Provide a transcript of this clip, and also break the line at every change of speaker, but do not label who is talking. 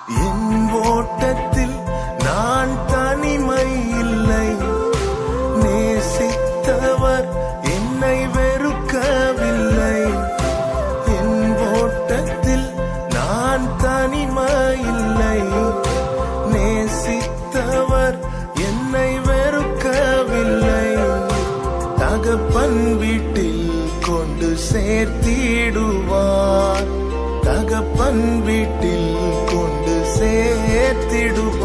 என் ஓட்டத்தில் நான் தனிமை இல்லை, நேசித்தவர் என்னை வெறுக்கவில்லை. என் ஓட்டத்தில் நான் தனிமை இல்லை, நேசித்தவர் என்னை வெறுக்கவில்லை. தகப்பன் வீட்டில் கொண்டு சேர்த்திடுவார், தகப்பன் வீட்டில் கொண்டு சேர்த்திடுவார்.